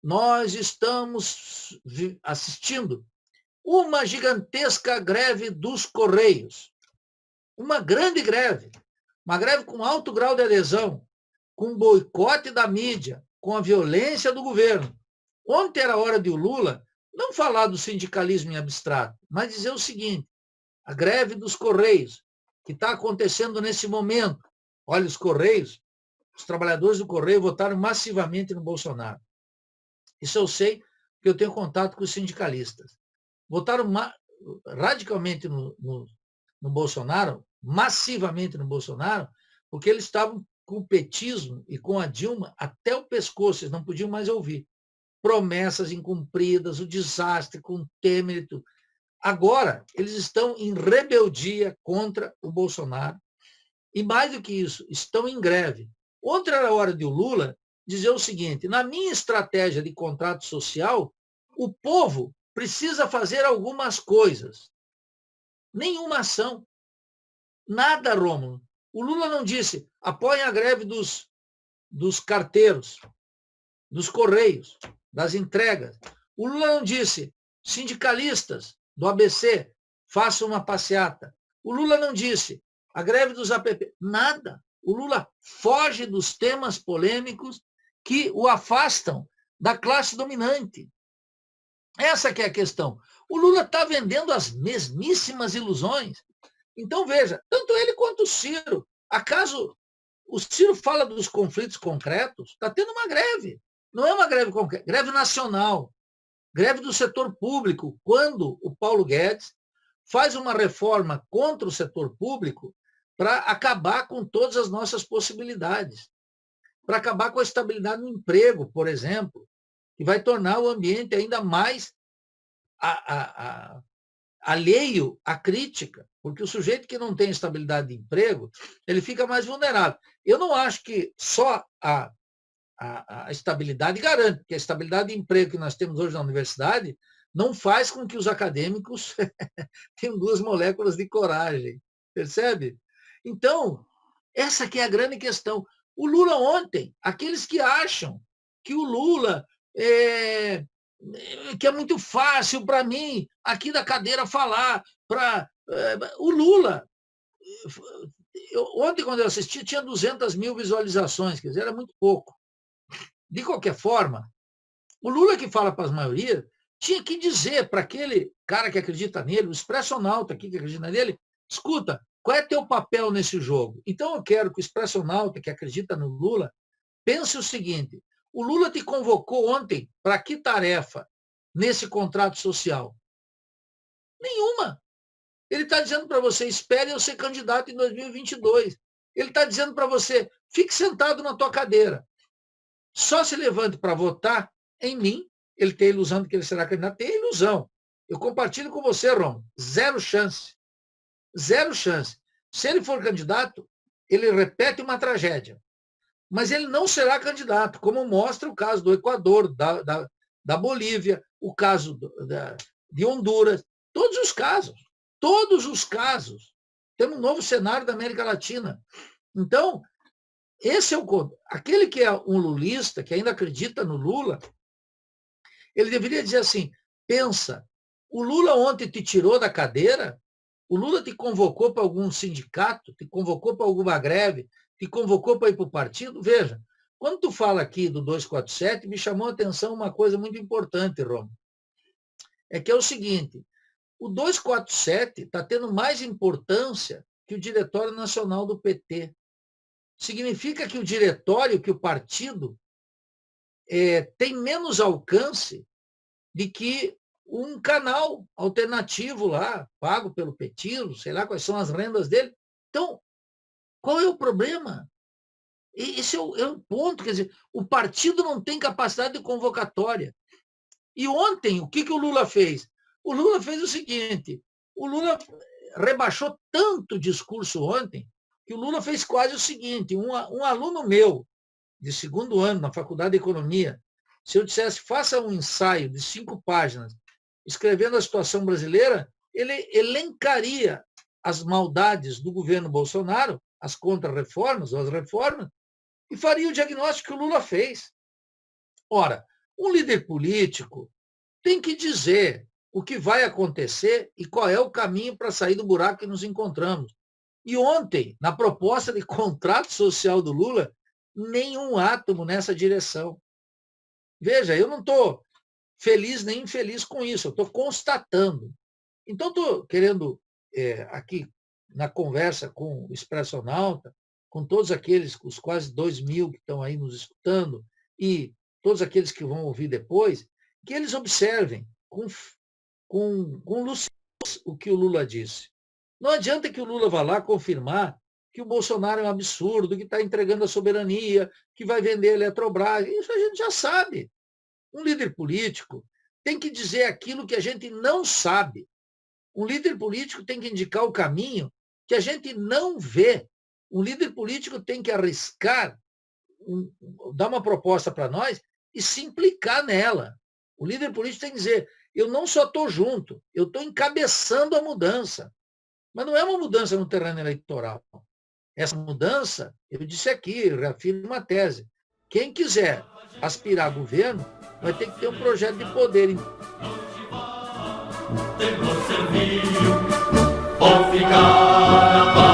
nós estamos assistindo uma gigantesca greve dos Correios, uma grande greve, uma greve com alto grau de adesão, com boicote da mídia, com a violência do governo. Ontem era hora de o Lula não falar do sindicalismo em abstrato, mas dizer o seguinte: a greve dos Correios, que está acontecendo nesse momento. Olha, os Correios, os trabalhadores do Correio votaram massivamente no Bolsonaro. Isso eu sei, porque eu tenho contato com os sindicalistas. Votaram radicalmente no Bolsonaro, massivamente no Bolsonaro, porque eles estavam com o petismo e com a Dilma até o pescoço, eles não podiam mais ouvir. Promessas incumpridas, o desastre com o Temer e tudo. Agora, eles estão em rebeldia contra o Bolsonaro e, mais do que isso, estão em greve. Outra era a hora de o Lula dizer o seguinte: na minha estratégia de contrato social, o povo precisa fazer algumas coisas. Nenhuma ação. Nada, Rômulo. O Lula não disse: apoiem a greve dos carteiros, dos Correios, das entregas. O Lula não disse: sindicalistas do ABC, façam uma passeata. O Lula não disse: a greve dos APP. Nada. O Lula foge dos temas polêmicos que o afastam da classe dominante. Essa que é a questão. O Lula está vendendo as mesmíssimas ilusões. Então, veja, tanto ele quanto o Ciro. Acaso o Ciro fala dos conflitos concretos? Está tendo uma greve. Não é uma greve concreta, greve nacional, greve do setor público, quando o Paulo Guedes faz uma reforma contra o setor público para acabar com todas as nossas possibilidades, para acabar com a estabilidade no emprego, por exemplo, que vai tornar o ambiente ainda mais alheio à crítica, porque o sujeito que não tem estabilidade de emprego, ele fica mais vulnerável. Eu não acho que só a estabilidade garante, porque a estabilidade de emprego que nós temos hoje na universidade não faz com que os acadêmicos tenham 2 moléculas de coragem, percebe? Então, essa que é a grande questão. O Lula ontem, aqueles que acham que o Lula que é muito fácil para mim, aqui da cadeira, falar. O Lula, ontem, quando eu assisti, tinha 200 mil visualizações, quer dizer, era muito pouco. De qualquer forma, o Lula, que fala para as maiorias, tinha que dizer para aquele cara que acredita nele, o expressionauta aqui que acredita nele: escuta, qual é teu papel nesse jogo? Então eu quero que o expressionauta que acredita no Lula pense o seguinte: o Lula te convocou ontem para que tarefa nesse contrato social? Nenhuma. Ele está dizendo para você: espere eu ser candidato em 2022. Ele está dizendo para você: fique sentado na tua cadeira. Só se levante para votar em mim. Ele tem a ilusão de que ele será candidato. Tem ilusão. Eu compartilho com você, Rom. Zero chance. Zero chance. Se ele for candidato, ele repete uma tragédia. Mas ele não será candidato, como mostra o caso do Equador, da Bolívia, o caso de Honduras. Todos os casos. Todos os casos. Temos um novo cenário da América Latina. Então, esse é aquele que é um lulista, que ainda acredita no Lula, ele deveria dizer assim: pensa, o Lula ontem te tirou da cadeira, o Lula te convocou para algum sindicato, te convocou para alguma greve, te convocou para ir para o partido. Veja, quando tu fala aqui do 247, me chamou a atenção uma coisa muito importante, Roma. É que é o seguinte: o 247 está tendo mais importância que o Diretório Nacional do PT. Significa que o diretório, que o partido, tem menos alcance de que um canal alternativo lá, pago pelo petismo, sei lá quais são as rendas dele. Então, qual é o problema? Esse é o ponto. Quer dizer, o partido não tem capacidade de convocatória. E ontem, o que o Lula fez? O Lula fez o seguinte: o Lula rebaixou tanto o discurso ontem, que o Lula fez quase o seguinte: um aluno meu, de 2º ano, na Faculdade de Economia, se eu dissesse: faça um ensaio de 5 páginas, escrevendo a situação brasileira, ele elencaria as maldades do governo Bolsonaro, as contra-reformas ou as reformas, e faria o diagnóstico que o Lula fez. Ora, Um líder político tem que dizer o que vai acontecer e qual é o caminho para sair do buraco que nos encontramos. E ontem, na proposta de contrato social do Lula, nenhum átomo nessa direção. Veja, eu não estou feliz nem infeliz com isso, eu estou constatando. Então, estou querendo, aqui, na conversa com o Expressionauta, com todos aqueles, os quase 2.000 que estão aí nos escutando, e todos aqueles que vão ouvir depois, que eles observem com lucidez o que o Lula disse. Não adianta que o Lula vá lá confirmar que o Bolsonaro é um absurdo, que está entregando a soberania, que vai vender a Eletrobras. Isso a gente já sabe. Um líder político tem que dizer aquilo que a gente não sabe. Um líder político tem que indicar o caminho que a gente não vê. Um líder político tem que arriscar, dar uma proposta para nós e se implicar nela. O líder político tem que dizer, eu não só estou junto, eu estou encabeçando a mudança. Mas não é uma mudança no terreno eleitoral. Essa mudança, eu disse aqui, eu reafirmo uma tese. Quem quiser aspirar a governo vai ter que ter um projeto de poder. Ou ficar